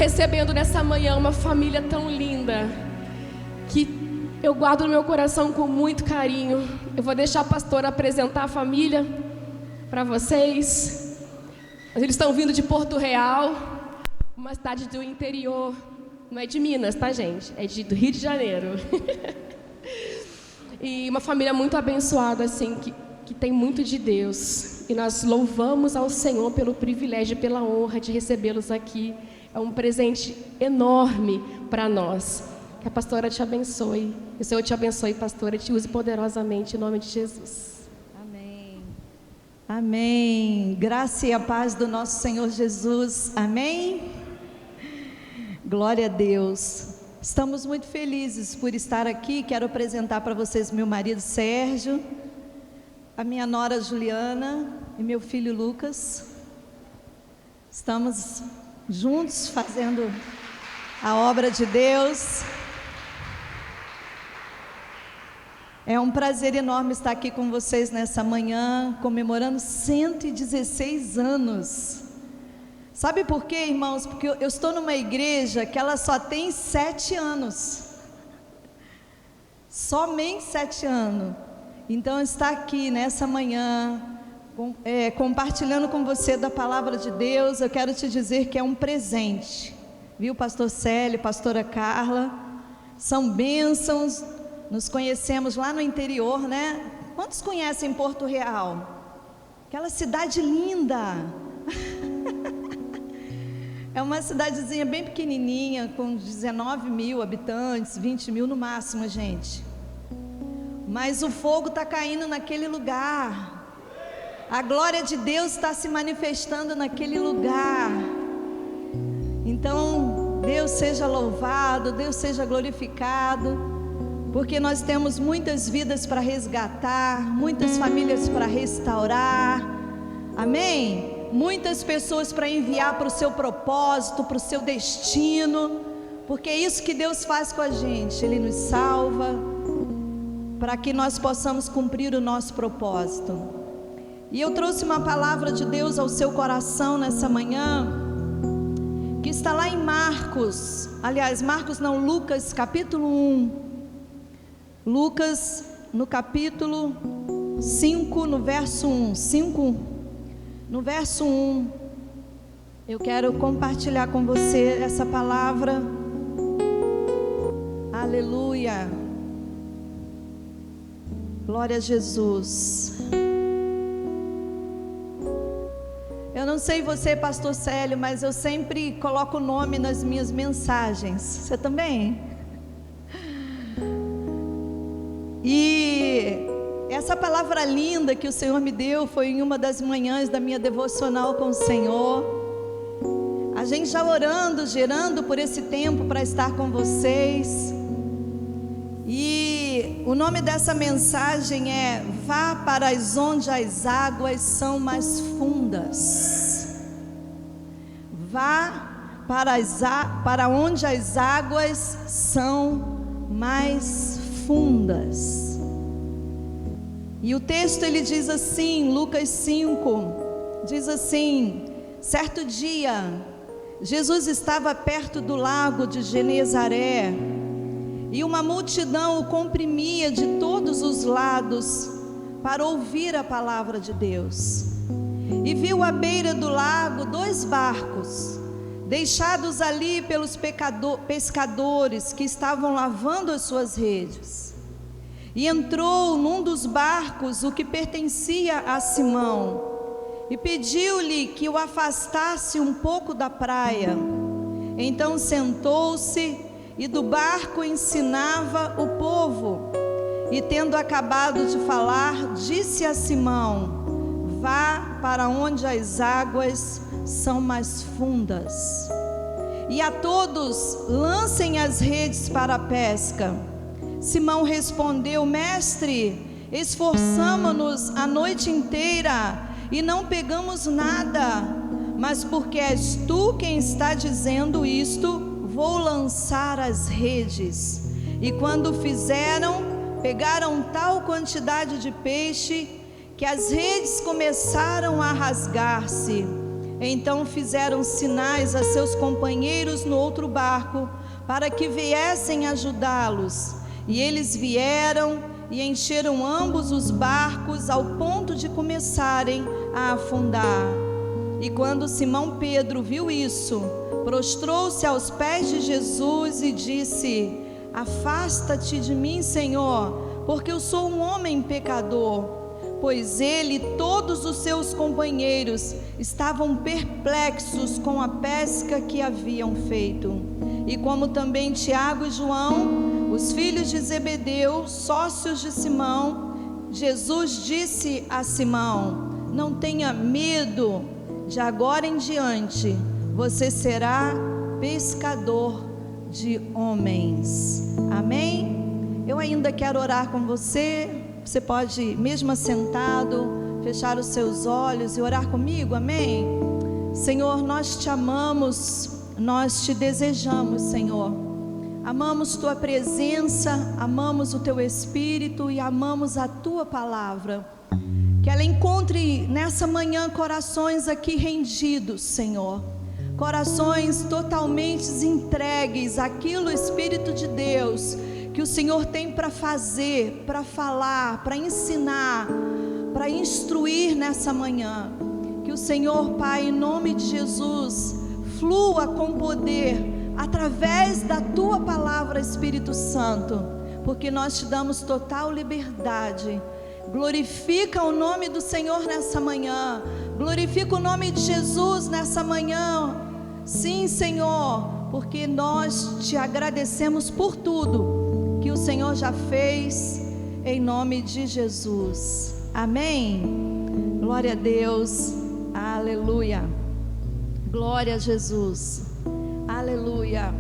recebendo nessa manhã uma família tão linda, que eu guardo no meu coração com muito carinho. Eu vou deixar a pastora apresentar a família para vocês. Eles estão vindo de Porto Real, uma cidade do interior. Não é de Minas, tá, gente? É do Rio de Janeiro. E uma família muito abençoada, assim, que tem muito de Deus. E nós louvamos ao Senhor pelo privilégio e pela honra de recebê-los aqui. É um presente enorme para nós. Que a pastora te abençoe. Que o Senhor te abençoe, pastora, e te use poderosamente em nome de Jesus. Amém. Amém. Graça e a paz do nosso Senhor Jesus. Amém. Glória a Deus. Estamos muito felizes por estar aqui. Quero apresentar para vocês meu marido Sérgio, a minha nora Juliana e meu filho Lucas. Estamos juntos fazendo a obra de Deus. É um prazer enorme estar aqui com vocês nessa manhã, comemorando 116 anos. Sabe por quê, irmãos? Porque eu estou numa igreja que ela só tem 7 anos. Somente 7 anos. Então, estar aqui nessa manhã, compartilhando com você da palavra de Deus, eu quero te dizer que é um presente. Viu, pastor Célio, pastora Carla? São bênçãos. Nos conhecemos lá no interior, né? Quantos conhecem Porto Real? Aquela cidade linda. É uma cidadezinha bem pequenininha, com 19 mil habitantes, 20 mil no máximo, gente. Mas o fogo está caindo naquele lugar. A glória de Deus está se manifestando naquele lugar. Então, Deus seja louvado, Deus seja glorificado, porque nós temos muitas vidas para resgatar, muitas famílias para restaurar. Amém? Muitas pessoas para enviar para o seu propósito, para o seu destino, porque é isso que Deus faz com a gente. Ele nos salva para que nós possamos cumprir o nosso propósito. E eu trouxe uma palavra de Deus ao seu coração nessa manhã, que está lá em Marcos, Lucas capítulo 1, Lucas no capítulo 5, no verso 1, 5, no verso 1, eu quero compartilhar com você essa palavra. Aleluia. Glória a Jesus. Eu não sei você, pastor Célio, mas eu sempre coloco o nome nas minhas mensagens. Você também? E essa palavra linda que o Senhor me deu foi em uma das manhãs da minha devocional com o Senhor. A gente já orando, gerando por esse tempo para estar com vocês. E o nome dessa mensagem é: vá para onde as águas são mais fundas. Vá para onde as águas são mais fundas. E o texto ele diz assim, Lucas 5, diz assim: certo dia, Jesus estava perto do lago de Genezaré, e uma multidão o comprimia de todos os lados para ouvir a palavra de Deus. E viu à beira do lago 2 barcos, deixados ali pelos pescadores que estavam lavando as suas redes. E entrou num dos barcos, o que pertencia a Simão, e pediu-lhe que o afastasse um pouco da praia. Então sentou-se e do barco ensinava o povo. E tendo acabado de falar, disse a Simão: vá para onde as águas são mais fundas, e a todos lancem as redes para a pesca. Simão respondeu: mestre, esforçamo-nos a noite inteira e não pegamos nada, mas porque és tu quem está dizendo isto, vou lançar as redes. E quando fizeram, pegaram tal quantidade de peixe que as redes começaram a rasgar-se. Então fizeram sinais a seus companheiros no outro barco, para que viessem ajudá-los. E eles vieram e encheram ambos os barcos ao ponto de começarem a afundar. E quando Simão Pedro viu isso, prostrou-se aos pés de Jesus e disse: afasta-te de mim, Senhor, porque eu sou um homem pecador. Pois ele e todos os seus companheiros estavam perplexos com a pesca que haviam feito. E como também Tiago e João, os filhos de Zebedeu, sócios de Simão, Jesus disse a Simão: não tenha medo, de agora em diante você será pescador de homens. Amém? Eu ainda quero orar com você. Você pode, mesmo assentado, fechar os seus olhos e orar comigo, amém? Senhor, nós te amamos, nós te desejamos, Senhor. Amamos tua presença, amamos o teu Espírito e amamos a tua palavra. Que ela encontre nessa manhã corações aqui rendidos, Senhor. Corações totalmente entregues àquilo, Espírito de Deus, que o Senhor tem para fazer, para falar, para ensinar, para instruir nessa manhã. Que o Senhor, Pai, em nome de Jesus, flua com poder através da tua palavra, Espírito Santo, porque nós te damos total liberdade. Glorifica o nome do Senhor nessa manhã, glorifica o nome de Jesus nessa manhã. Sim, Senhor, porque nós te agradecemos por tudo que o Senhor já fez, em nome de Jesus, amém? Glória a Deus, aleluia, glória a Jesus, aleluia.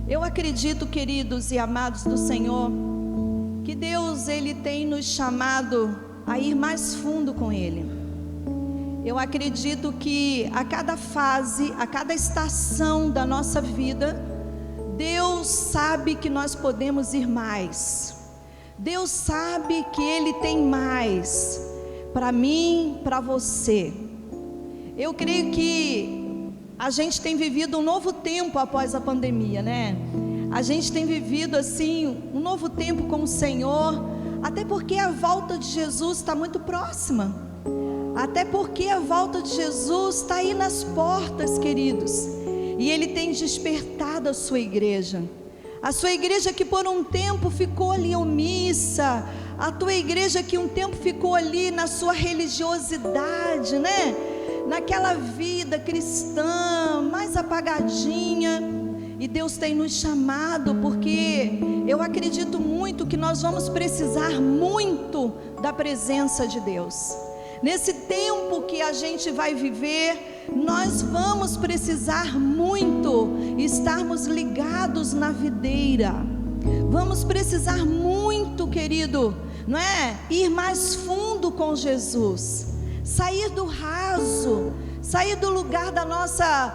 Eu acredito, queridos e amados do Senhor, que Deus, Ele tem nos chamado a ir mais fundo com Ele. Eu acredito que a cada fase, a cada estação da nossa vida, Deus sabe que nós podemos ir mais. Deus sabe que Ele tem mais para mim, para você. Eu creio que a gente tem vivido um novo tempo após a pandemia, né? A gente tem vivido assim um novo tempo com o Senhor, até porque a volta de Jesus está muito próxima. Até porque a volta de Jesus está aí nas portas, queridos. E Ele tem despertado a sua igreja. A sua igreja que por um tempo ficou ali omissa. A tua igreja que um tempo ficou ali na sua religiosidade, né? Naquela vida cristã mais apagadinha. E Deus tem nos chamado, porque eu acredito muito que nós vamos precisar muito da presença de Deus. Nesse tempo que a gente vai viver, nós vamos precisar muito estarmos ligados na videira. Vamos precisar muito, querido, não é? Ir mais fundo com Jesus. Sair do raso, sair do lugar da nossa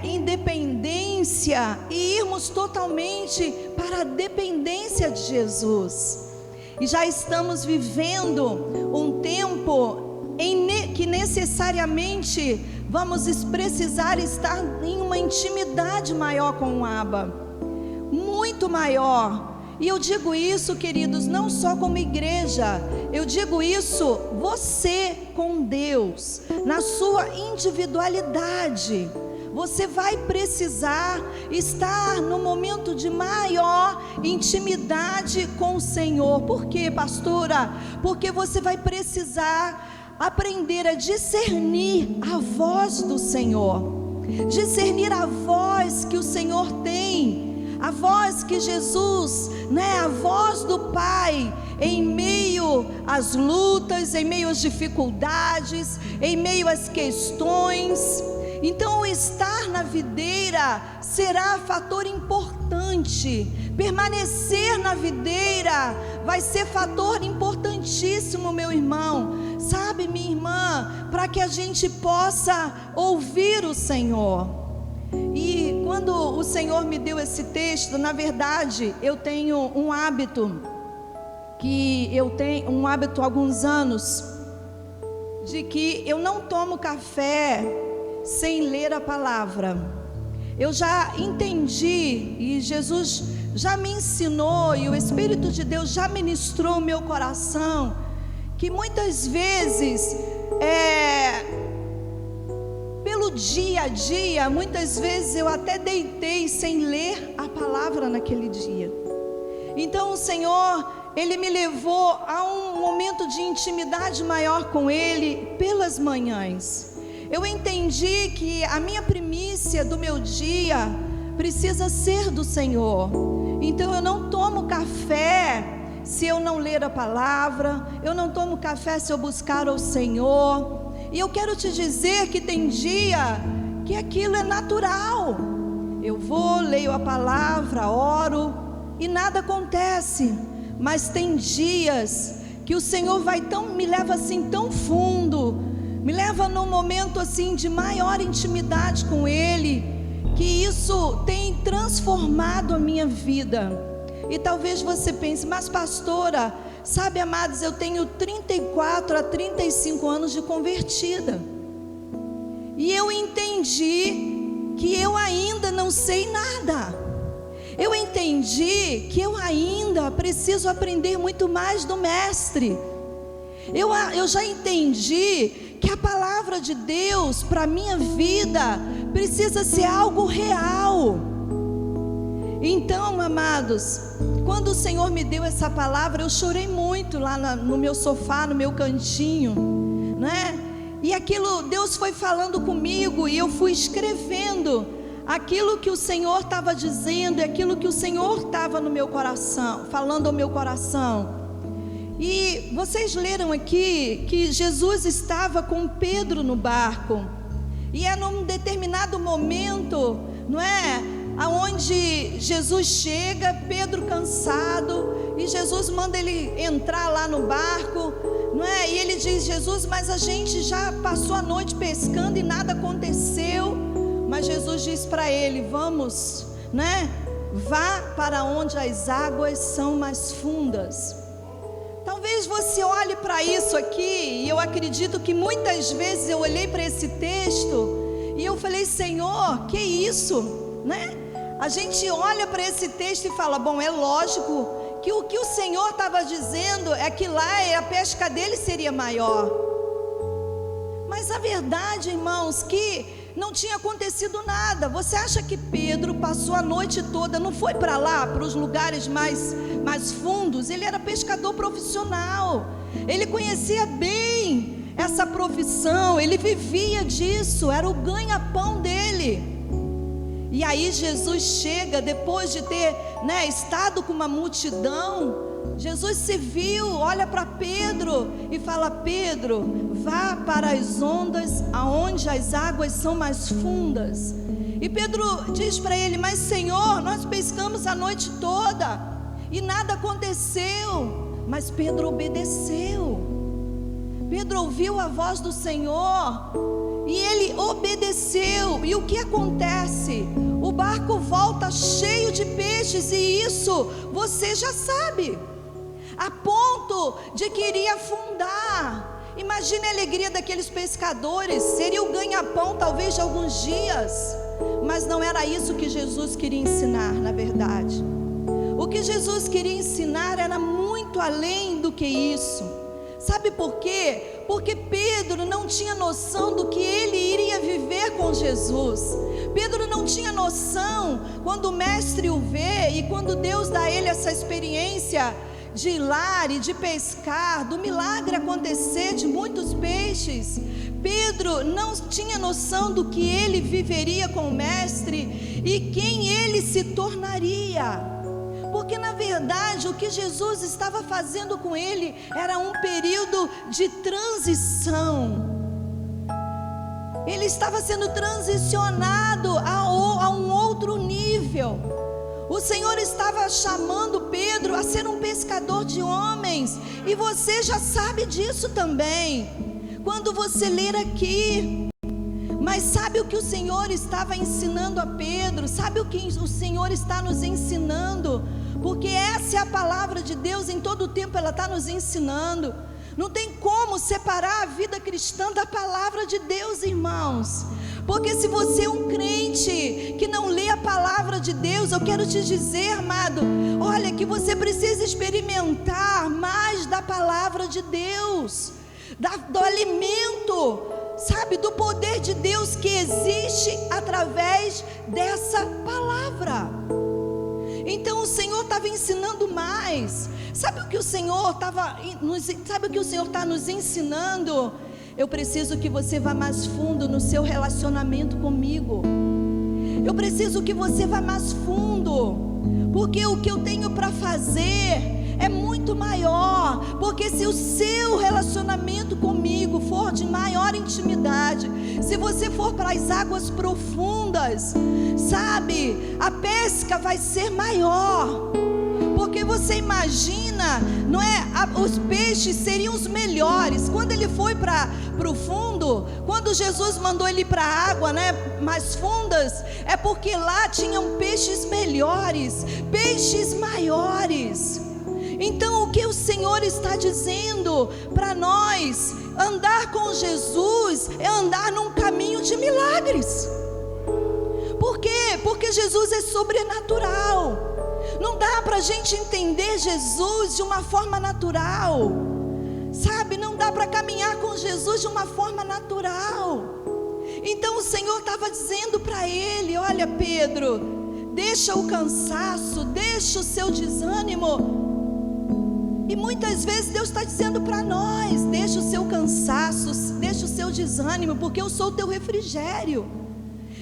independência e irmos totalmente para a dependência de Jesus. E já estamos vivendo um tempo que necessariamente vamos precisar estar em uma intimidade maior com o Abba, muito maior. E eu digo isso, queridos, não só como igreja, eu digo isso você com Deus, na sua individualidade. Você vai precisar estar no momento de maior intimidade com o Senhor. Por quê, pastora? Porque você vai precisar aprender a discernir a voz do Senhor, discernir a voz que o Senhor tem, a voz que Jesus, né, a voz do Pai, em meio às lutas, em meio às dificuldades, em meio às questões. Então, o estar na videira será fator importante. Permanecer na videira vai ser fator importantíssimo, meu irmão. Sabe, minha irmã, para que a gente possa ouvir o Senhor. E quando o Senhor me deu esse texto, na verdade, eu tenho um hábito, há alguns anos, de que eu não tomo café sem ler a palavra. Eu já entendi e Jesus já me ensinou e o Espírito de Deus já ministrou o meu coração que muitas vezes pelo dia a dia, muitas vezes eu até deitei sem ler a palavra naquele dia. Então o Senhor, Ele me levou a um momento de intimidade maior com Ele pelas manhãs. Eu entendi que a minha primícia do meu dia precisa ser do Senhor. Então eu não tomo café se eu não ler a palavra, eu não tomo café se eu buscar o Senhor. E eu quero te dizer que tem dia que aquilo é natural. Eu vou, leio a palavra, oro e nada acontece. Mas tem dias que o Senhor me leva assim tão fundo, me leva num momento assim de maior intimidade com Ele, que isso tem transformado a minha vida. E talvez você pense, mas pastora, sabe, amados, eu tenho 34 a 35 anos de convertida. E eu entendi que eu ainda não sei nada. Eu entendi que eu ainda preciso aprender muito mais do Mestre. Eu já entendi que a palavra de Deus para a minha vida precisa ser algo real. Então, amados, quando o Senhor me deu essa palavra, eu chorei muito lá no meu sofá, no meu cantinho, né? E aquilo, Deus foi falando comigo e eu fui escrevendo aquilo que o Senhor estava dizendo e aquilo que o Senhor estava no meu coração, falando ao meu coração. E vocês leram aqui que Jesus estava com Pedro no barco, e é num determinado momento, não é? Aonde Jesus chega, Pedro cansado, e Jesus manda ele entrar lá no barco, não é? E ele diz: Jesus, mas a gente já passou a noite pescando e nada aconteceu. Mas Jesus diz para ele: vamos, né? Vá para onde as águas são mais fundas. Talvez você olhe para isso aqui, e eu acredito que muitas vezes eu olhei para esse texto e eu falei: Senhor, que isso, né? A gente olha para esse texto e fala: bom, é lógico que o que o Senhor estava dizendo é que lá a pesca dele seria maior. Mas a verdade, irmãos, que não tinha acontecido nada. Você acha que Pedro passou a noite toda, não foi para lá, para os lugares mais fundos? Ele era pescador profissional, ele conhecia bem essa profissão, ele vivia disso, era o ganha-pão dele. E aí Jesus chega, depois de ter, estado com uma multidão, Jesus se viu, olha para Pedro e fala: Pedro, vá para as ondas aonde as águas são mais fundas. E Pedro diz para ele: mas Senhor, nós pescamos a noite toda e nada aconteceu. Mas Pedro obedeceu. Pedro ouviu a voz do Senhor e ele obedeceu. E o que acontece? O barco volta cheio de peixes, e isso você já sabe, a ponto de que iria afundar. Imagine a alegria daqueles pescadores, seria o ganha-pão talvez de alguns dias. Mas não era isso que Jesus queria ensinar, na verdade. O que Jesus queria ensinar era muito além do que isso. Sabe por quê? Porque Pedro não tinha noção do que ele iria viver com Jesus. Pedro não tinha noção, quando o Mestre o vê e quando Deus dá a ele essa experiência de ir lá e de pescar, do milagre acontecer, de muitos peixes. Pedro não tinha noção do que ele viveria com o Mestre e quem ele se tornaria. Porque na verdade o que Jesus estava fazendo com ele era um período de transição. Ele estava sendo transicionado a um outro nível. O Senhor estava chamando Pedro a ser um pescador de homens, e você já sabe disso também, quando você ler aqui. Mas sabe o que o Senhor estava ensinando a Pedro? Sabe o que o Senhor está nos ensinando? Porque essa é a palavra de Deus, em todo o tempo ela está nos ensinando. Não tem como separar a vida cristã da palavra de Deus, irmãos. Porque se você é um crente que não lê a palavra de Deus, eu quero te dizer, amado, olha, que você precisa experimentar mais da palavra de Deus, do alimento, sabe, do poder de Deus que existe através dessa palavra. Então o Senhor estava ensinando mais. Sabe o que o Senhor está nos ensinando? Eu preciso que você vá mais fundo no seu relacionamento comigo. Eu preciso que você vá mais fundo, porque o que eu tenho para fazer é muito maior. Porque se o seu relacionamento comigo for de maior intimidade, se você for para as águas profundas, sabe, a pesca vai ser maior. Porque você imagina, não é? Os peixes seriam os melhores. Quando ele foi para o fundo, quando Jesus mandou ele para a água, né, mais fundas, é porque lá tinham peixes melhores, peixes maiores. Então o que o Senhor está dizendo para nós? Andar com Jesus é andar num caminho de milagres. Por quê? Porque Jesus é sobrenatural. Não dá para a gente entender Jesus de uma forma natural, sabe? Não dá para caminhar com Jesus de uma forma natural. Então o Senhor estava dizendo para ele: olha, Pedro, deixa o cansaço, deixa o seu desânimo. E muitas vezes Deus está dizendo para nós: deixa o seu cansaço, deixa o seu desânimo, porque eu sou o teu refrigério.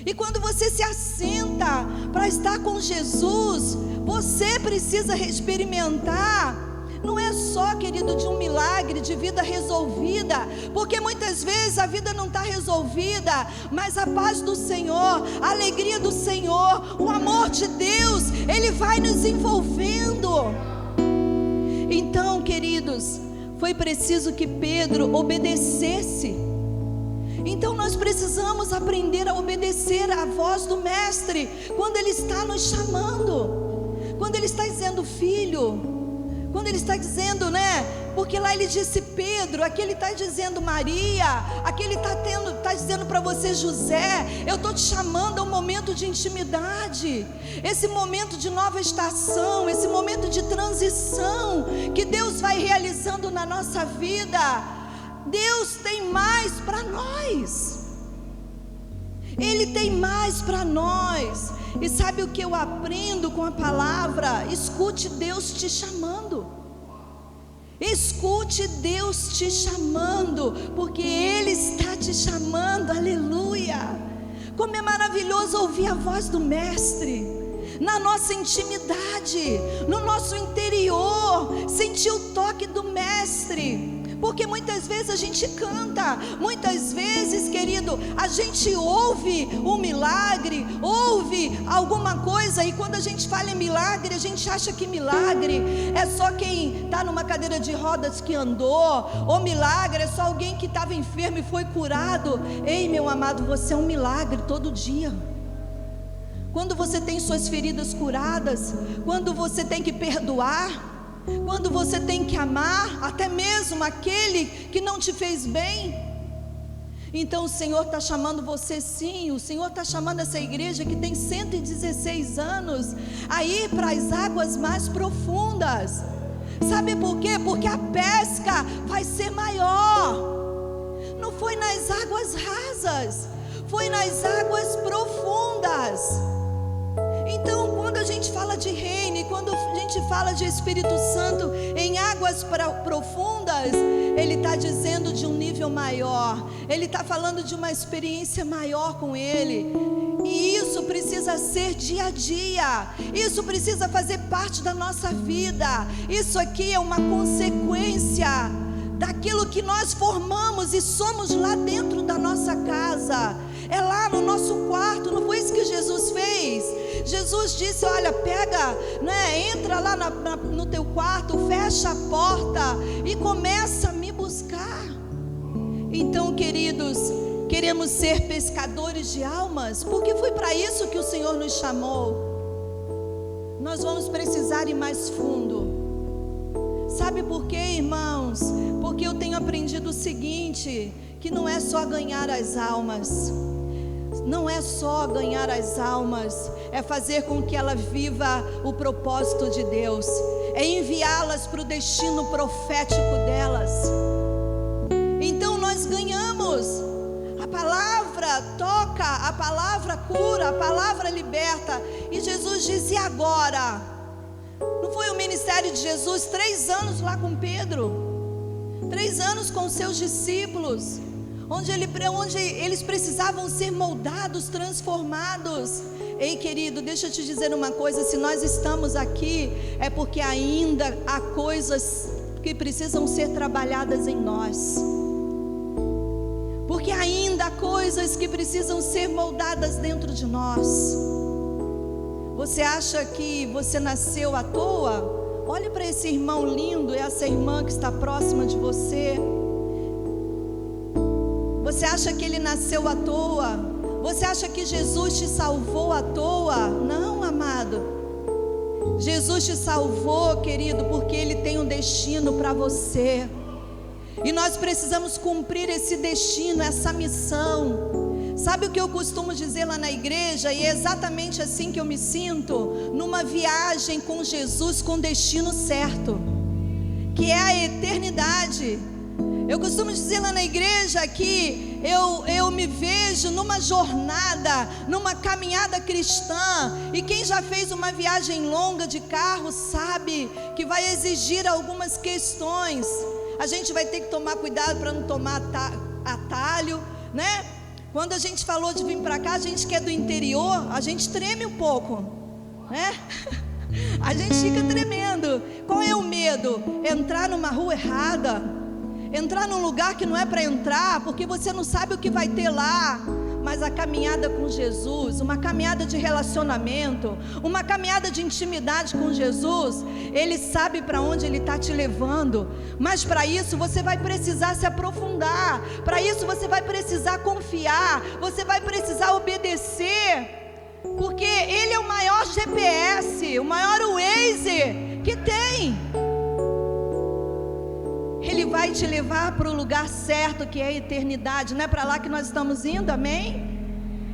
E quando você se assenta para estar com Jesus, você precisa experimentar, não é só, querido, de um milagre, de vida resolvida, porque muitas vezes a vida não está resolvida, mas a paz do Senhor, a alegria do Senhor, o amor de Deus, Ele vai nos envolvendo. Então, queridos, foi preciso que Pedro obedecesse. Então nós precisamos aprender a obedecer à voz do Mestre, quando Ele está nos chamando, quando Ele está dizendo filho, quando Ele está dizendo, né? Porque lá Ele disse Pedro, aqui Ele está dizendo Maria, aqui Ele está dizendo para você José, eu estou te chamando a um momento de intimidade, esse momento de nova estação, esse momento de transição, que Deus vai realizando na nossa vida. Deus tem mais para nós, Ele tem mais para nós. E sabe o que eu aprendo com a palavra? Escute Deus te chamando, escute Deus te chamando, porque Ele está te chamando, aleluia. Como é maravilhoso ouvir a voz do Mestre, na nossa intimidade, no nosso interior, sentir o toque do Mestre. Porque muitas vezes a gente canta, muitas vezes, querido, a gente ouve um milagre, ouve alguma coisa, e quando a gente fala em milagre, a gente acha que milagre é só quem está numa cadeira de rodas que andou, ou milagre é só alguém que estava enfermo e foi curado. Ei, meu amado, você é um milagre todo dia. Quando você tem suas feridas curadas, quando você tem que perdoar, quando você tem que amar, até mesmo aquele que não te fez bem. Então o Senhor está chamando você, sim. O Senhor está chamando essa igreja que tem 116 anos a ir para as águas mais profundas. Sabe por quê? Porque a pesca vai ser maior. Não foi nas águas rasas, foi nas águas profundas. Então, quando a gente fala de reino, e quando a gente fala de Espírito Santo em águas profundas, Ele está dizendo de um nível maior, Ele está falando de uma experiência maior com Ele. E isso precisa ser dia a dia, isso precisa fazer parte da nossa vida. Isso aqui é uma consequência daquilo que nós formamos e somos lá dentro da nossa casa. É lá no nosso quarto. Não foi isso que Jesus fez? Jesus disse: olha, pega, né, entra lá no teu quarto, fecha a porta e começa a me buscar. Então, queridos, queremos ser pescadores de almas, porque foi para isso que o Senhor nos chamou. Nós vamos precisar ir mais fundo. Sabe por quê, irmãos? Porque eu tenho aprendido o seguinte, que não é só ganhar as almas. não é só ganhar as almas, é fazer com que ela viva o propósito de Deus, é enviá-las para o destino profético delas. Então nós ganhamos. A palavra toca, a palavra cura, a palavra liberta. E Jesus diz: e agora? Não foi o ministério de Jesus 3 anos lá com Pedro, 3 anos com seus discípulos, onde eles precisavam ser moldados, transformados. Ei, querido, deixa eu te dizer uma coisa: se nós estamos aqui, é porque ainda há coisas que precisam ser trabalhadas em nós, porque ainda há coisas que precisam ser moldadas dentro de nós. Você acha que você nasceu à toa? Olhe para esse irmão lindo, essa irmã que está próxima de você. Você acha que ele nasceu à toa? Você acha que Jesus te salvou à toa? Não, amado. Jesus te salvou, querido, porque Ele tem um destino para você. E nós precisamos cumprir esse destino, essa missão. Sabe o que eu costumo dizer lá na igreja? E é exatamente assim que eu me sinto, numa viagem com Jesus com destino certo, que é a eternidade. Eu costumo dizer lá na igreja que eu me vejo numa jornada, numa caminhada cristã. E quem já fez uma viagem longa de carro sabe que vai exigir algumas questões. A gente vai ter que tomar cuidado para não tomar atalho, né? Quando a gente falou de vir para cá, a gente que é do interior, a gente treme um pouco, né? A gente fica tremendo. Qual é o medo? Entrar numa rua errada, entrar num lugar que não é para entrar, porque você não sabe o que vai ter lá. Mas a caminhada com Jesus, uma caminhada de relacionamento, uma caminhada de intimidade com Jesus, Ele sabe para onde Ele está te levando. Mas para isso você vai precisar se aprofundar, para isso você vai precisar confiar, você vai precisar obedecer, porque Ele é o maior GPS, o maior Waze que tem. Ele vai te levar para o lugar certo, que é a eternidade. Não é para lá que nós estamos indo, amém?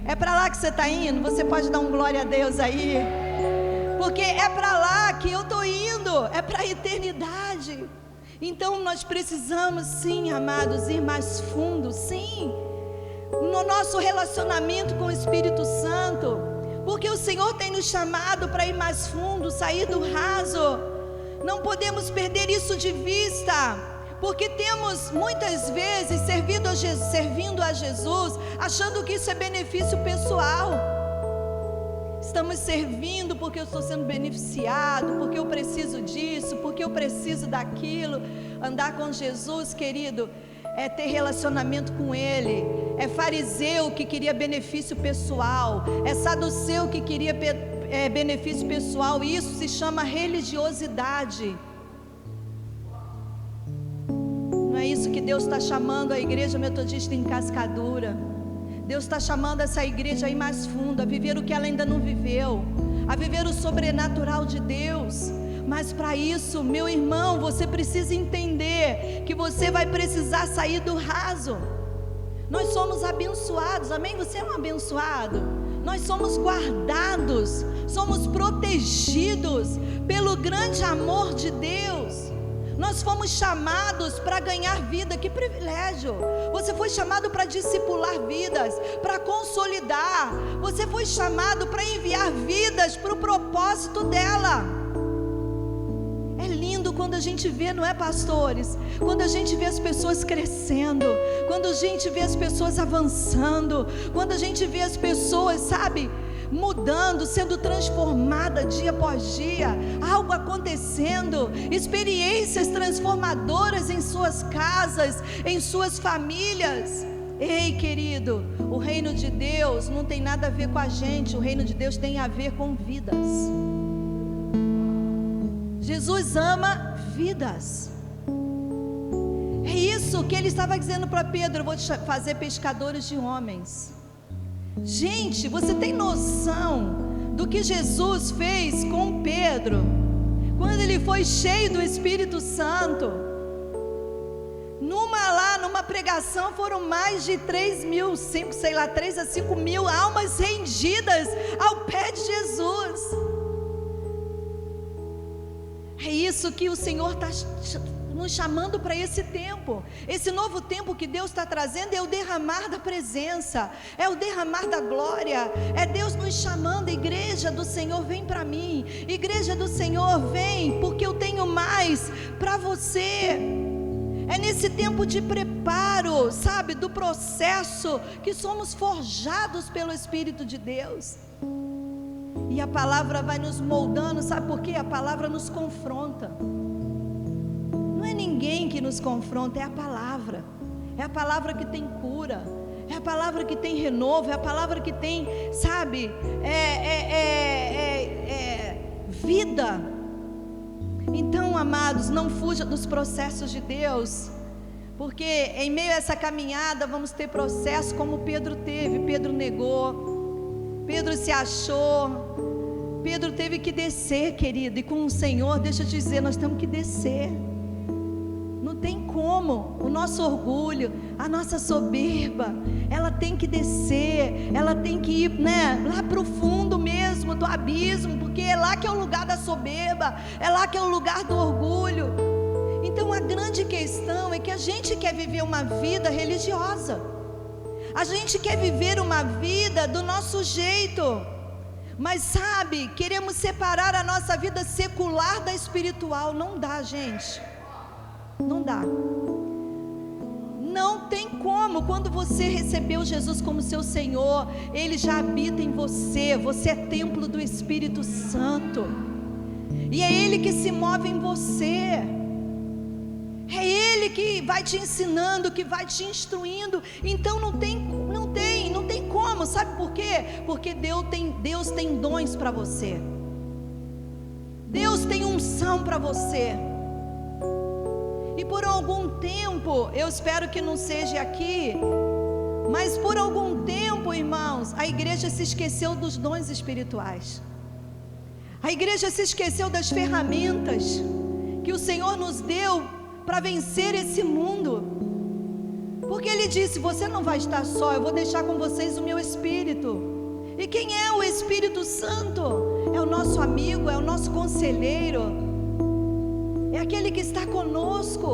É para lá que você está indo? Você pode dar um glória a Deus aí? Porque é para lá que eu estou indo, é para a eternidade. Então nós precisamos sim, amados, ir mais fundo, sim, no nosso relacionamento com o Espírito Santo, porque o Senhor tem nos chamado para ir mais fundo, sair do raso. Não podemos perder isso de vista, porque temos muitas vezes servindo a Jesus, achando que isso é benefício pessoal. Estamos servindo porque eu estou sendo beneficiado, porque eu preciso disso, porque eu preciso daquilo. Andar com Jesus, querido, é ter relacionamento com Ele. É fariseu que queria benefício pessoal, é saduceu que queria benefício pessoal. Isso se chama religiosidade. Não é isso que Deus está chamando a igreja metodista em Cascadura. Deus está chamando essa igreja a ir mais fundo, a viver o que ela ainda não viveu, a viver o sobrenatural de Deus. Mas para isso, meu irmão, você precisa entender que você vai precisar sair do raso. Nós somos abençoados, amém? Você é um abençoado. Nós somos guardados, somos protegidos pelo grande amor de Deus. Nós fomos chamados para ganhar vida. Que privilégio! Você foi chamado para discipular vidas, para consolidar. Você foi chamado para enviar vidas para o propósito dela. É lindo quando a gente vê, não é, pastores? Quando a gente vê as pessoas crescendo, quando a gente vê as pessoas avançando, quando a gente vê as pessoas, sabe, mudando, sendo transformada dia após dia, algo acontecendo, experiências transformadoras em suas casas, em suas famílias. Ei, querido, o reino de Deus não tem nada a ver com a gente, o reino de Deus tem a ver com vidas. Jesus ama vidas. É isso que ele estava dizendo para Pedro: eu vou te fazer pescadores de homens. Gente, você tem noção do que Jesus fez com Pedro quando ele foi cheio do Espírito Santo? Numa pregação foram mais de 3 a 5 mil almas rendidas ao pé de Jesus. É isso que o Senhor está nos chamando para esse tempo. Esse novo tempo que Deus está trazendo é o derramar da presença, é o derramar da glória, é Deus nos chamando. Igreja do Senhor, vem para mim. Igreja do Senhor, vem, porque eu tenho mais para você. É nesse tempo de preparo, sabe, do processo, que somos forjados pelo Espírito de Deus. E a palavra vai nos moldando, sabe por quê? A palavra nos confronta. Não é ninguém que nos confronta, é a palavra. É a palavra que tem cura, é a palavra que tem renovo, é a palavra que tem, sabe, vida. Então, amados, não fuja dos processos de Deus, porque em meio a essa caminhada vamos ter processos como Pedro teve. Pedro negou, Pedro se achou, Pedro teve que descer, querido, e com o Senhor, deixa eu te dizer, nós temos que descer. Não tem como, o nosso orgulho, a nossa soberba, ela tem que descer, ela tem que ir, lá para o fundo mesmo do abismo, porque é lá que é o lugar da soberba, é lá que é o lugar do orgulho. Então a grande questão é que a gente quer viver uma vida religiosa, a gente quer viver uma vida do nosso jeito, mas sabe, queremos separar a nossa vida secular da espiritual. Não dá, gente. Não dá. Não tem como. Quando você recebeu Jesus como seu Senhor, Ele já habita em você. Você é templo do Espírito Santo, e é Ele que se move em você. É Ele que vai te ensinando, que vai te instruindo. Então não tem como. Sabe por quê? Porque Deus tem dons para você. Deus tem unção para você. E por algum tempo, eu espero que não seja aqui, mas por algum tempo, irmãos, a igreja se esqueceu dos dons espirituais. A igreja se esqueceu das ferramentas que o Senhor nos deu para vencer esse mundo. Porque Ele disse: você não vai estar só, eu vou deixar com vocês o meu Espírito. E quem é o Espírito Santo? É o nosso amigo, é o nosso conselheiro, é aquele que está conosco.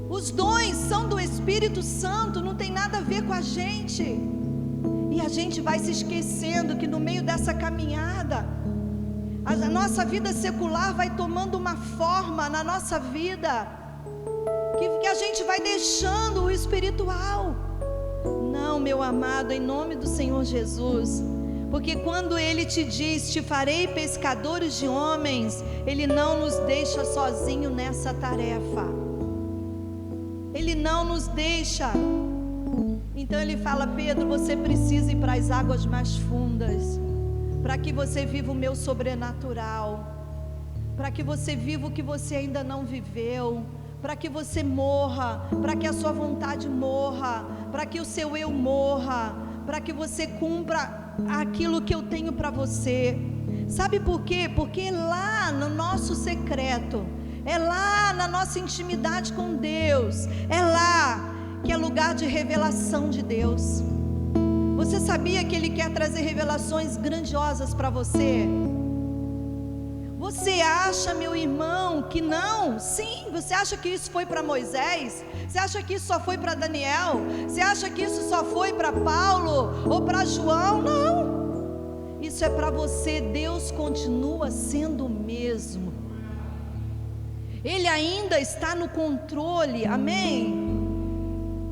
Os dons são do Espírito Santo, não tem nada a ver com a gente. E a gente vai se esquecendo que no meio dessa caminhada, a nossa vida secular vai tomando uma forma na nossa vida, que a gente vai deixando o espiritual. Não, meu amado, em nome do Senhor Jesus. Porque quando Ele te diz: te farei pescadores de homens, Ele não nos deixa sozinho nessa tarefa. Ele não nos deixa. Então Ele fala: Pedro, você precisa ir para as águas mais fundas, para que você viva o meu sobrenatural, para que você viva o que você ainda não viveu, para que você morra, para que a sua vontade morra, para que o seu eu morra, para que você cumpra aquilo que eu tenho para você. Sabe por quê? Porque é lá no nosso secreto, é lá na nossa intimidade com Deus, é lá que é lugar de revelação de Deus. Você sabia que Ele quer trazer revelações grandiosas para você? Você acha, meu irmão, que não? Sim, você acha que isso foi para Moisés? Você acha que isso só foi para Daniel? Você acha que isso só foi para Paulo ou para João? Não, isso é para você. Deus continua sendo o mesmo, Ele ainda está no controle, amém?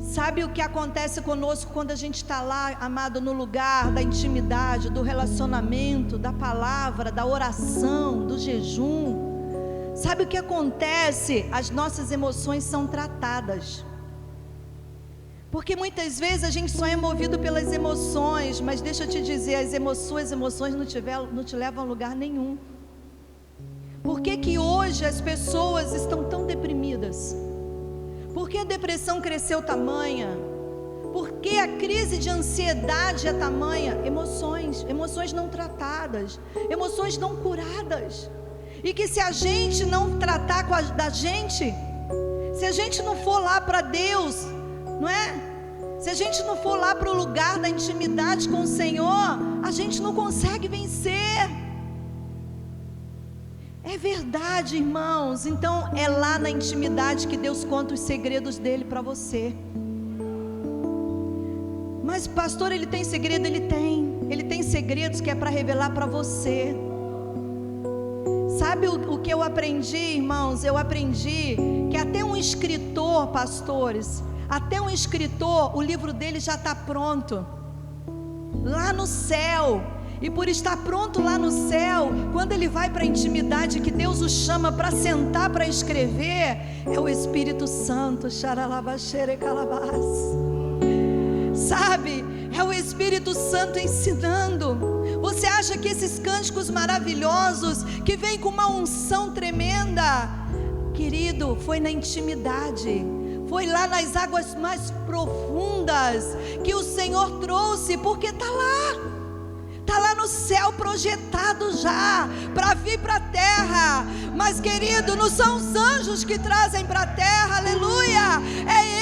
Sabe o que acontece conosco quando a gente está lá, amado, no lugar da intimidade, do relacionamento, da palavra, da oração, do jejum? Sabe o que acontece? As nossas emoções são tratadas. Porque muitas vezes a gente só é movido pelas emoções, mas deixa eu te dizer, as emoções não te levam a lugar nenhum. Por que hoje as pessoas estão tão deprimidas? Por que a depressão cresceu tamanha? Por que a crise de ansiedade é tamanha? Emoções não tratadas, emoções não curadas. E que se a gente não tratar da gente, se Se a gente não for lá para Deus, não é? Se a gente não for lá para o lugar da intimidade com o Senhor, a gente não consegue vencer. É verdade, irmãos. Então é lá na intimidade que Deus conta os segredos dele para você. Mas pastor, ele tem segredo? Ele tem segredos que é para revelar para você. Sabe o que eu aprendi, irmãos? Eu aprendi que até um escritor, pastores, até um escritor, o livro dele já está pronto lá no céu. E por estar pronto lá no céu, quando ele vai para a intimidade que Deus o chama para sentar para escrever, é o Espírito Santo, xaralabaxere calabás. Sabe, é o Espírito Santo ensinando. Você acha que esses cânticos maravilhosos, que vêm com uma unção tremenda, querido, foi na intimidade, foi lá nas águas mais profundas que o Senhor trouxe, porque está lá no céu projetado já, para vir para a terra. Mas querido, não são os anjos que trazem para a terra, aleluia, é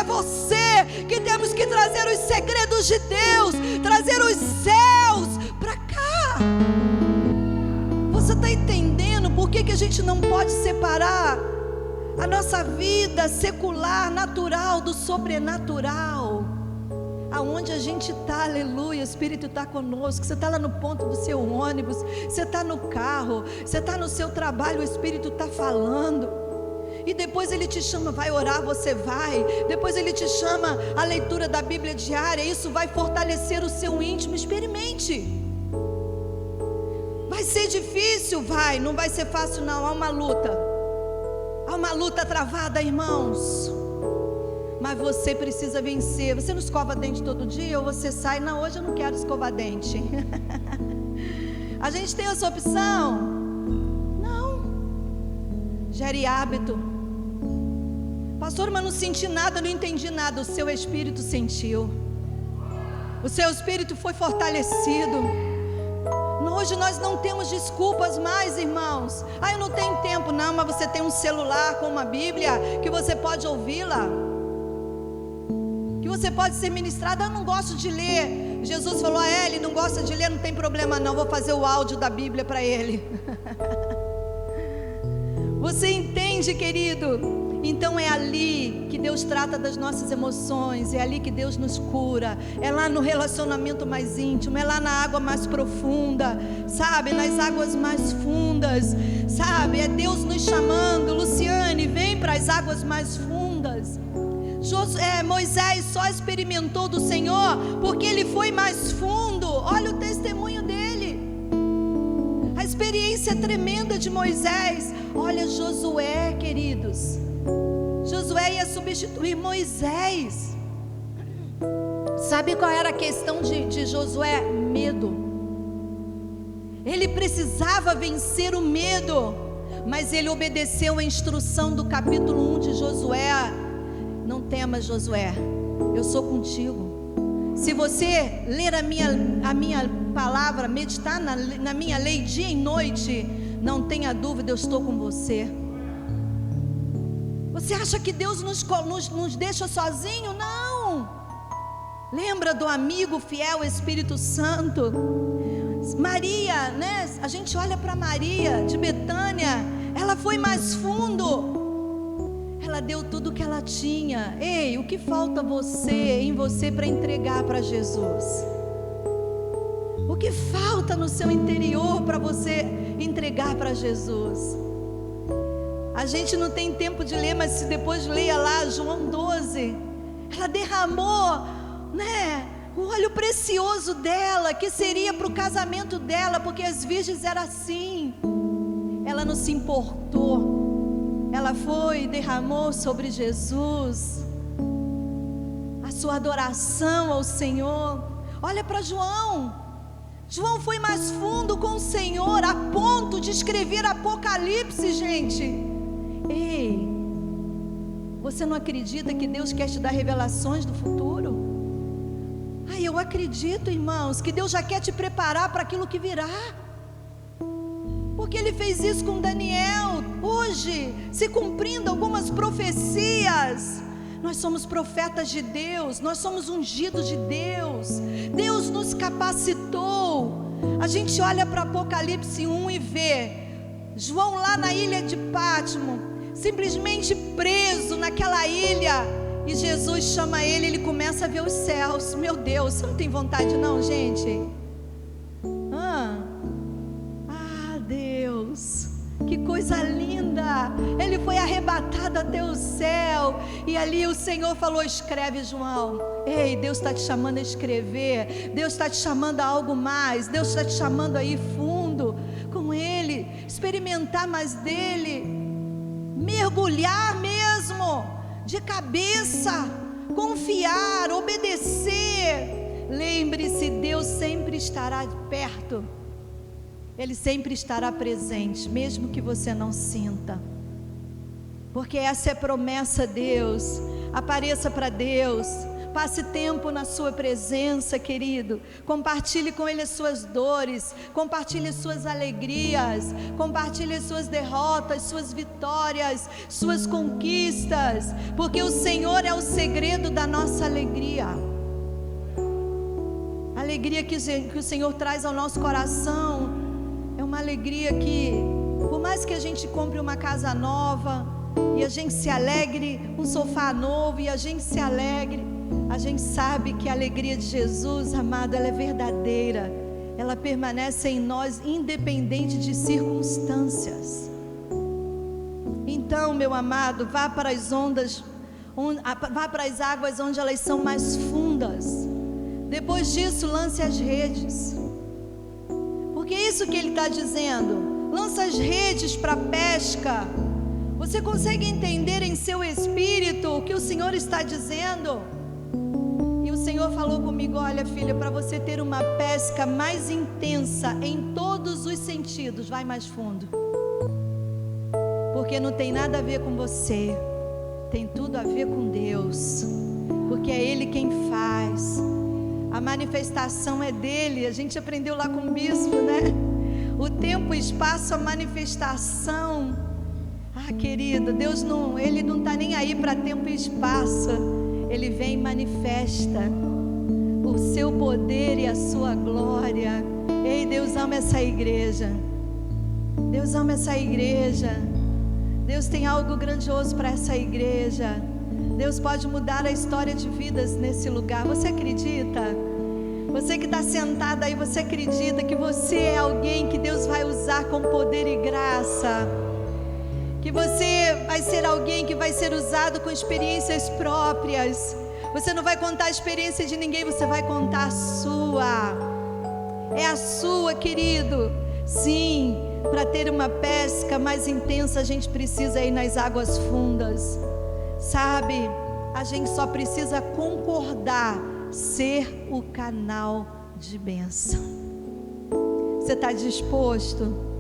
você que temos que trazer os segredos de Deus, trazer os céus para cá. Você está entendendo por que a gente não pode separar a nossa vida secular, natural, do sobrenatural? Aonde a gente está, aleluia, o Espírito está conosco. Você está lá no ponto do seu ônibus, você está no carro, você está no seu trabalho, o Espírito está falando. E depois ele te chama, vai orar, você vai. Depois ele te chama a leitura da Bíblia diária, isso vai fortalecer o seu íntimo. Experimente. Vai ser difícil? Vai, não vai ser fácil não, há uma luta travada, irmãos. Mas você precisa vencer. Você não escova dente todo dia? Ou você sai, não, hoje eu não quero escovar dente. A gente tem essa opção? Não. Gere hábito. Pastor, mas não senti nada, não entendi nada. O seu espírito sentiu. O seu espírito foi fortalecido. Hoje nós não temos desculpas mais, irmãos. Eu não tenho tempo. Não, mas você tem um celular com uma Bíblia que você pode ouvi-la, que você pode ser ministrado. Eu não gosto de ler. Jesus falou: ele não gosta de ler, não tem problema não, vou fazer o áudio da Bíblia para ele. Você entende, querido? Então é ali que Deus trata das nossas emoções, é ali que Deus nos cura, é lá no relacionamento mais íntimo, é lá na água mais profunda, sabe, nas águas mais fundas, sabe, é Deus nos chamando. Luciane, vem para as águas mais fundas. Moisés só experimentou do Senhor porque ele foi mais fundo. Olha o testemunho dele, a experiência tremenda de Moisés. Olha Josué, queridos, Josué ia substituir Moisés. Sabe qual era a questão de Josué? Medo. Ele precisava vencer o medo, mas ele obedeceu a instrução do capítulo 1 de Josué. Não temas, Josué, eu sou contigo. Se você ler a minha palavra, meditar na minha lei dia e noite, não tenha dúvida, eu estou com você. Você acha que Deus nos deixa sozinho? Não. Lembra do amigo fiel, Espírito Santo. Maria, né? A gente olha para Maria de Betânia, ela foi mais fundo. Ela deu tudo o que ela tinha. Ei, o que falta em você para entregar para Jesus? O que falta no seu interior para você entregar para Jesus? A gente não tem tempo de ler, mas se depois leia lá João 12. Ela derramou, né, o óleo precioso dela, que seria para o casamento dela, porque as virgens eram assim. Ela não se importou. Ela foi e derramou sobre Jesus a sua adoração ao Senhor. Olha para João. João foi mais fundo com o Senhor, a ponto de escrever Apocalipse, gente. Ei, você não acredita que Deus quer te dar revelações do futuro? Eu acredito, irmãos, que Deus já quer te preparar para aquilo que virá, porque Ele fez isso com Daniel. hoje se cumprindo algumas profecias. Nós somos profetas de Deus, nós somos ungidos de Deus. Deus nos capacitou. A gente olha para Apocalipse 1 e vê João lá na ilha de Patmos, simplesmente preso naquela ilha, e Jesus chama ele, ele começa a ver os céus. Meu Deus, você não tem vontade não, gente? Deus, que coisa linda! Ele foi arrebatado até o céu, e ali o Senhor falou: escreve, João. Ei, Deus está te chamando a escrever, Deus está te chamando a algo mais, Deus está te chamando a ir fundo com Ele, experimentar mais dEle, mergulhar mesmo, de cabeça, confiar, obedecer. Lembre-se, Deus sempre estará perto, Ele sempre estará presente, mesmo que você não sinta, porque essa é a promessa. Deus, apareça para Deus, passe tempo na sua presença, querido. Compartilhe com Ele as suas dores, compartilhe as suas alegrias, compartilhe as suas derrotas, suas vitórias, suas conquistas, porque o Senhor é o segredo da nossa alegria. A alegria que o Senhor traz ao nosso coração é uma alegria que, por mais que a gente compre uma casa nova e a gente se alegre, um sofá novo e a gente se alegre, a gente sabe que a alegria de Jesus, amado, ela é verdadeira, ela permanece em nós independente de circunstâncias. Então, meu amado, vá para as ondas, vá para as águas onde elas são mais fundas. Depois disso, lance as redes, porque é isso que ele está dizendo. Lança as redes para pesca. Você consegue entender em seu espírito o que o Senhor está dizendo? E o Senhor falou comigo: olha, filha, para você ter uma pesca mais intensa em todos os sentidos, vai mais fundo, porque não tem nada a ver com você, tem tudo a ver com Deus, porque é Ele quem faz, a manifestação é dEle. A gente aprendeu lá com o bispo, né? O tempo, o espaço, a manifestação. Querido, Deus não, Ele não está nem aí para tempo e espaço. Ele vem e manifesta o seu poder e a sua glória. Ei, Deus ama essa igreja, Deus ama essa igreja, Deus tem algo grandioso para essa igreja. Deus pode mudar a história de vidas nesse lugar. Você acredita? Você que está sentado aí, você acredita que você é alguém que Deus vai usar com poder e graça? Que você vai ser alguém que vai ser usado com experiências próprias. Você não vai contar a experiência de ninguém, você vai contar a sua. É a sua, querido. Sim, para ter uma pesca mais intensa, a gente precisa ir nas águas fundas. Sabe, a gente só precisa concordar, ser o canal de bênção. Você está disposto?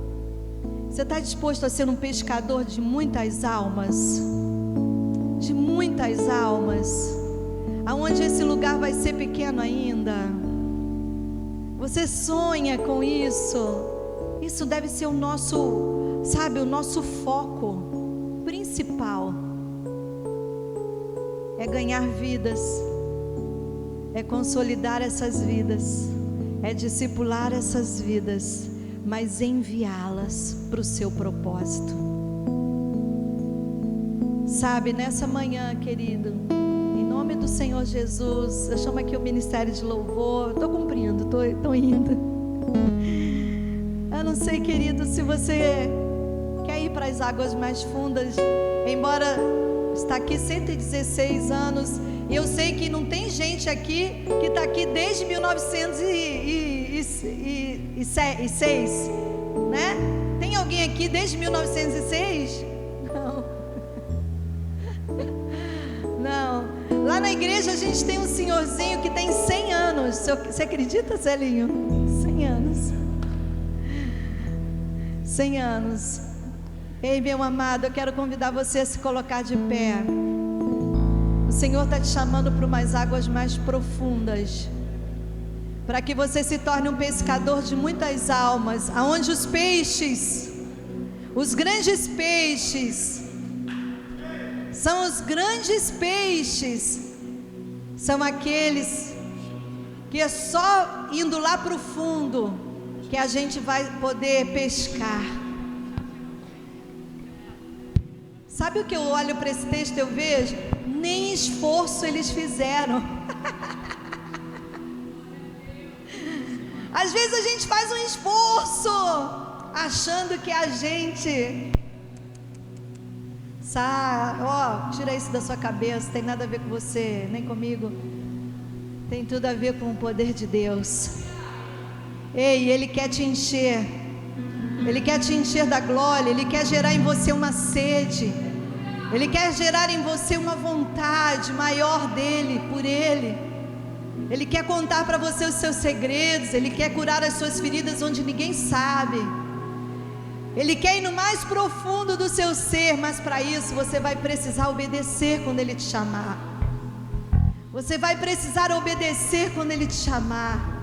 Você está disposto a ser um pescador de muitas almas? De muitas almas, aonde esse lugar vai ser pequeno ainda? Você sonha com isso? Isso deve ser o nosso, sabe, o nosso foco principal. É ganhar vidas, é consolidar essas vidas, é discipular essas vidas, mas enviá-las para o seu propósito. Sabe, nessa manhã, querido, em nome do Senhor Jesus, eu chamo aqui o Ministério de Louvor. Estou cumprindo, estou indo. Eu não sei, querido, se você quer ir para as águas mais fundas, embora está aqui 116 anos, e eu sei que não tem gente aqui que está aqui desde 1906, né? Tem alguém aqui desde 1906? Não. Lá na igreja a gente tem um senhorzinho que tem 100 anos. Você acredita, Celinho? 100 anos. 100 anos. Ei, meu amado, eu quero convidar você a se colocar de pé. O Senhor está te chamando para umas águas mais profundas, para que você se torne um pescador de muitas almas, aonde os peixes Os grandes peixes são aqueles que é só indo lá para o fundo que a gente vai poder pescar. Sabe o que eu olho para esse texto e eu vejo? Nem esforço eles fizeram. Às vezes a gente faz um esforço, achando que a gente... tira isso da sua cabeça, tem nada a ver com você, nem comigo. Tem tudo a ver com o poder de Deus. Ei, Ele quer te encher. Ele quer te encher da glória. Ele quer gerar em você uma sede. Ele quer gerar em você uma vontade maior dele, por Ele. Ele quer contar para você os seus segredos. Ele quer curar as suas feridas onde ninguém sabe. Ele quer ir no mais profundo do seu ser. Mas para isso você vai precisar obedecer quando Ele te chamar. Você vai precisar obedecer quando Ele te chamar.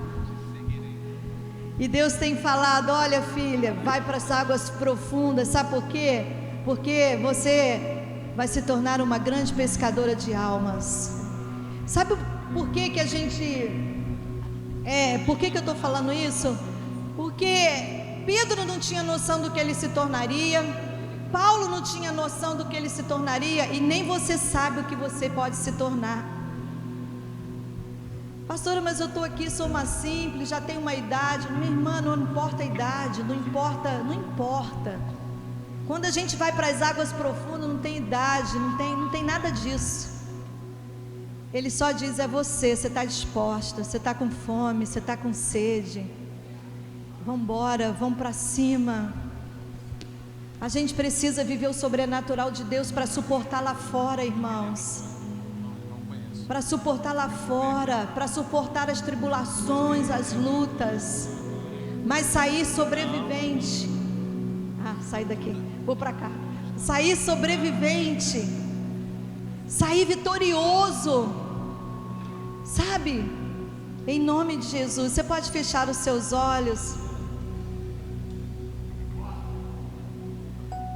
E Deus tem falado: olha, filha, vai para as águas profundas. Sabe por quê? Porque você vai se tornar uma grande pescadora de almas. Sabe por que que a gente... por que que eu estou falando isso? Porque Pedro não tinha noção do que ele se tornaria. Paulo não tinha noção do que ele se tornaria. E nem você sabe o que você pode se tornar. Pastora, mas eu estou aqui, sou uma simples, já tenho uma idade. Minha irmã, não importa a idade, não importa. Quando a gente vai para as águas profundas, não tem idade, não tem nada disso. Ele só diz: é você está disposta, você está com fome, você está com sede. Vamos embora, vamos para cima. A gente precisa viver o sobrenatural de Deus para suportar lá fora, irmãos. Para suportar lá fora, para suportar as tribulações, as lutas, mas sair sobrevivente. Sai daqui, vou para cá. Sair sobrevivente, sair vitorioso, sabe? Em nome de Jesus. Você pode fechar os seus olhos.